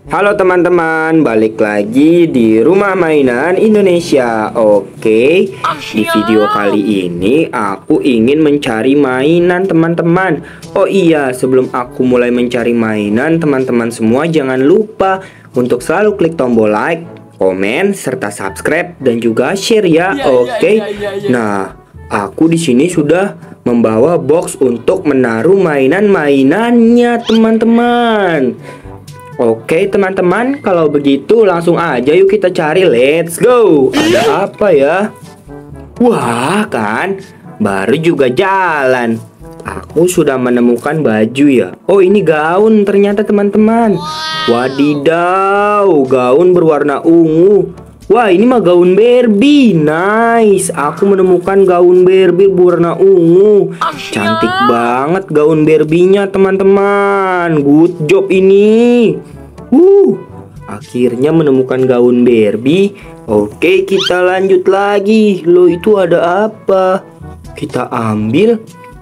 Halo teman-teman, balik lagi di Rumah Mainan Indonesia. Oke, di video kali ini aku ingin mencari mainan teman-teman. Oh iya, sebelum aku mulai mencari mainan, teman-teman semua jangan lupa untuk selalu klik tombol like, komen, serta subscribe dan juga share ya. Oke. Nah, aku di sini sudah membawa box untuk menaruh mainan-mainannya teman-teman. Oke teman-teman, kalau begitu langsung aja yuk kita cari. Let's go. Ada apa ya? Wah kan, baru juga jalan. Aku sudah menemukan baju ya. Oh ini gaun ternyata teman-teman. Wadidaw, gaun berwarna ungu. Wah ini mah gaun Barbie. Nice, aku menemukan gaun Barbie berwarna ungu. Cantik banget gaun Barbie-nya teman-teman. Good job ini. Akhirnya menemukan gaun Barbie. Oke kita lanjut lagi. Loh itu ada apa? Kita ambil.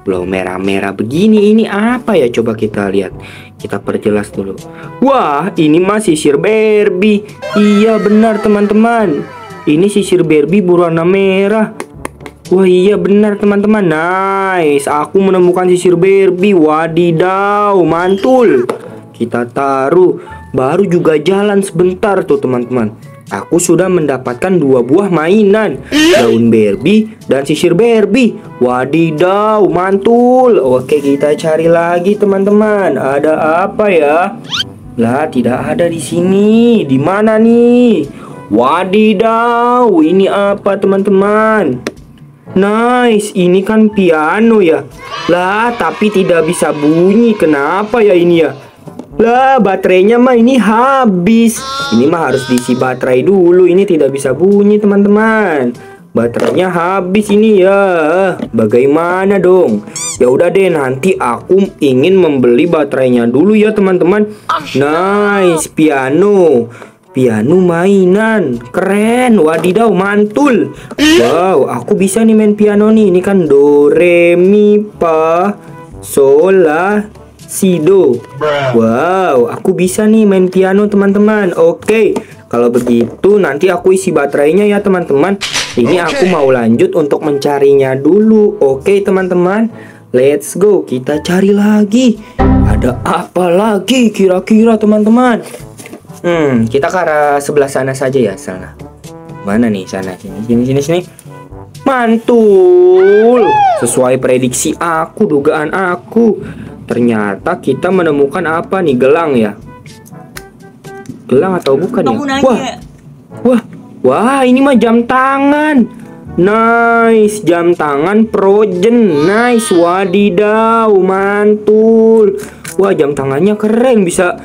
Loh merah-merah begini, ini apa ya? Coba kita lihat. Kita perjelas dulu. Wah ini mah sisir Barbie. Iya benar teman-teman, ini sisir Barbie berwarna merah. Wah iya benar teman-teman. Nice, aku menemukan sisir Barbie. Wadidaw, mantul. Kita taruh. Baru juga jalan sebentar tuh teman-teman, aku sudah mendapatkan dua buah mainan, gaun Barbie dan sisir Barbie. Wadidaw, mantul. Oke kita cari lagi teman-teman. Ada apa ya? Lah tidak ada di sini. Di mana nih? Wadidaw, ini apa teman-teman? Nice, ini kan piano ya. Lah tapi tidak bisa bunyi. Kenapa ya ini ya? Lah baterainya mah ini habis. Ini mah harus diisi baterai dulu. Ini tidak bisa bunyi teman-teman. Baterainya habis ini ya. Bagaimana dong? Ya udah deh, nanti aku ingin membeli baterainya dulu ya teman-teman. Nice, piano. Piano mainan. Keren. Wadidaw, mantul. Wow, aku bisa nih main piano nih. Ini kan do, re, mi, fa, sol, la, si, do. Wow, aku bisa nih main piano teman-teman. Oke, kalau begitu nanti aku isi baterainya ya teman-teman. Ini aku mau lanjut untuk mencarinya dulu. Oke teman-teman, let's go. Kita cari lagi. Ada apa lagi kira-kira teman-teman? Kita ke arah sebelah sana saja ya. Sana. Mana nih? Sana, sini. Mantul. Sesuai prediksi aku, dugaan aku. Ternyata kita menemukan apa nih? Gelang ya? Gelang atau bukan ya? Wah, ini mah jam tangan. Nice, jam tangan Progen. Nice, wadidaw, mantul. Wah, jam tangannya keren, bisa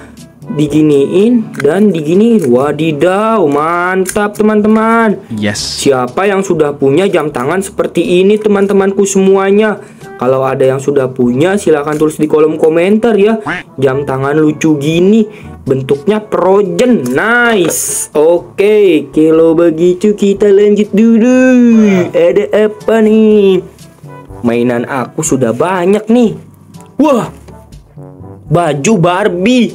diginiin dan diginiin. Wadidaw, mantap teman-teman. Yes. Siapa yang sudah punya jam tangan seperti ini teman-temanku semuanya? Kalau ada yang sudah punya silahkan tulis di kolom komentar ya. Jam tangan lucu gini, bentuknya Progen. Nice. Oke, kalau begitu kita lanjut dulu. Ada apa nih? Mainan aku sudah banyak nih. Wah, baju Barbie.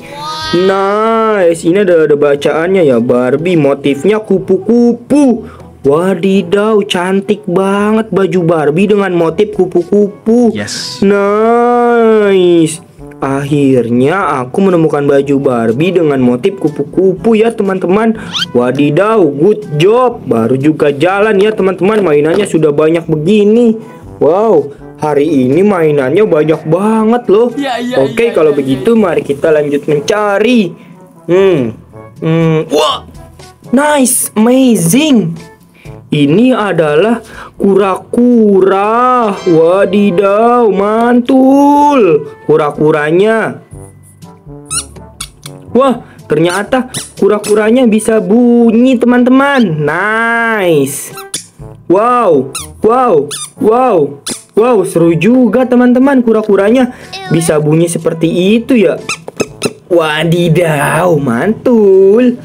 Nice, ini ada bacaannya ya. Barbie, motifnya kupu-kupu. Wadidaw, cantik banget baju Barbie dengan motif kupu-kupu. Yes. Nice. Akhirnya aku menemukan baju Barbie dengan motif kupu-kupu ya teman-teman. Wadidaw, good job. Baru juga jalan ya teman-teman. Mainannya sudah banyak begini. Wow, hari ini mainannya banyak banget loh. Oke, kalau begitu mari kita lanjut mencari. Wah, nice, amazing. Ini adalah kura-kura. Wadidaw, mantul. Kura-kuranya. Wah, ternyata kura-kuranya bisa bunyi teman-teman. Nice. Wow, seru juga teman-teman. Kura-kuranya bisa bunyi seperti itu ya. Wadidaw, mantul.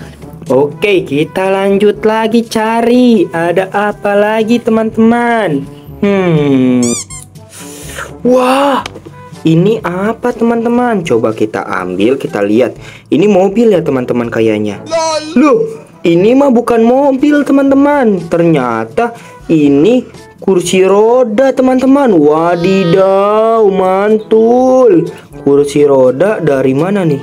Oke, kita lanjut lagi cari. Ada apa lagi teman-teman? Wah, Ini apa teman-teman? Coba kita ambil, kita lihat. Ini mobil ya teman-teman kayaknya. Loh, ini mah bukan mobil teman-teman. Ternyata ini kursi roda teman-teman. Wadidaw, mantul. Kursi roda dari mana nih?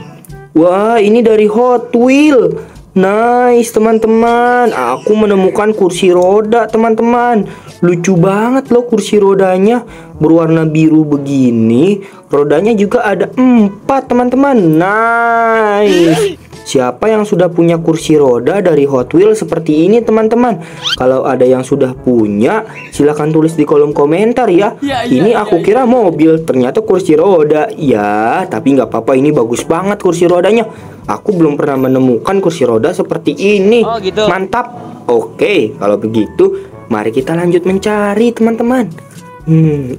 Wah, ini dari Hot Wheels. Nice teman-teman. Aku menemukan kursi roda teman-teman. Lucu banget loh kursi rodanya. Berwarna biru begini. Rodanya juga ada 4 teman-teman. Nice. Siapa yang sudah punya kursi roda dari Hot Wheels seperti ini teman-teman? Kalau ada yang sudah punya, silahkan tulis di kolom komentar ya. Ini aku kira mobil, ternyata kursi roda. Ya, tapi nggak apa-apa, ini bagus banget kursi rodanya. Aku belum pernah menemukan kursi roda seperti ini. Oh, gitu. Mantap. Oke, kalau begitu mari kita lanjut mencari teman-teman.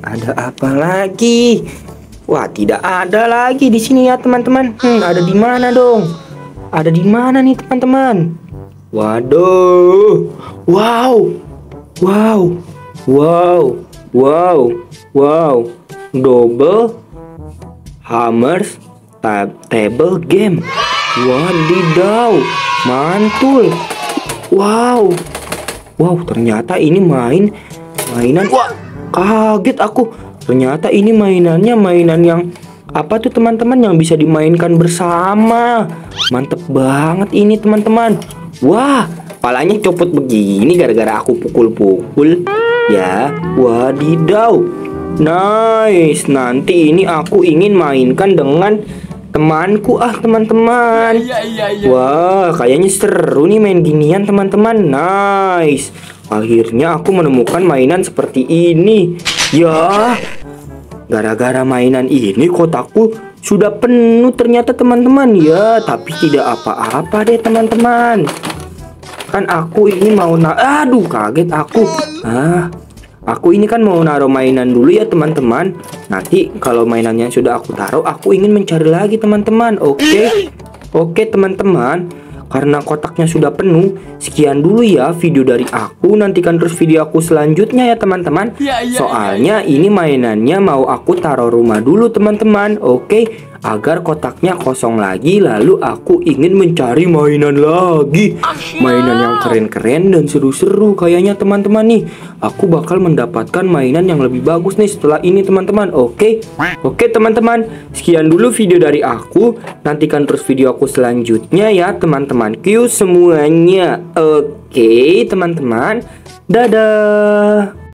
Ada apa lagi? Wah, tidak ada lagi di sini ya teman-teman. Ada di mana dong? Ada di mana nih teman-teman? Waduh. Wow. Wow. Wow. Wow. Wow. Double hammers table game. Wadidaw. Mantul. Wow. Wow, ternyata ini mainan. Wah, kaget aku. Ternyata ini mainannya mainan yang apa tuh teman-teman, yang bisa dimainkan bersama. Mantep banget ini teman-teman. Wah, palanya copot begini gara-gara aku pukul-pukul. Ya, wadidaw. Nice. Nanti ini aku ingin mainkan dengan temanku teman-teman. Wah, kayaknya seru nih main ginian teman-teman. Nice. Akhirnya aku menemukan mainan seperti ini. Ya, gara-gara mainan ini kotakku sudah penuh ternyata teman-teman. Ya, tapi tidak apa-apa deh teman-teman. Kan aku ini mau aduh, kaget aku. Aku ini kan mau naruh mainan dulu ya teman-teman. Nanti kalau mainannya sudah aku taruh, aku ingin mencari lagi teman-teman. Oke teman-teman. Karena kotaknya sudah penuh, sekian dulu ya video dari aku. Nantikan terus video aku selanjutnya ya teman-teman. Soalnya ini mainannya mau aku taruh rumah dulu teman-teman. Oke, agar kotaknya kosong lagi. Lalu aku ingin mencari mainan lagi. Mainan yang keren-keren dan seru-seru kayaknya teman-teman nih. Aku bakal mendapatkan mainan yang lebih bagus nih setelah ini teman-teman. Oke teman-teman, sekian dulu video dari aku. Nantikan terus video aku selanjutnya ya teman-teman. Semuanya. Oke teman-teman, dadah.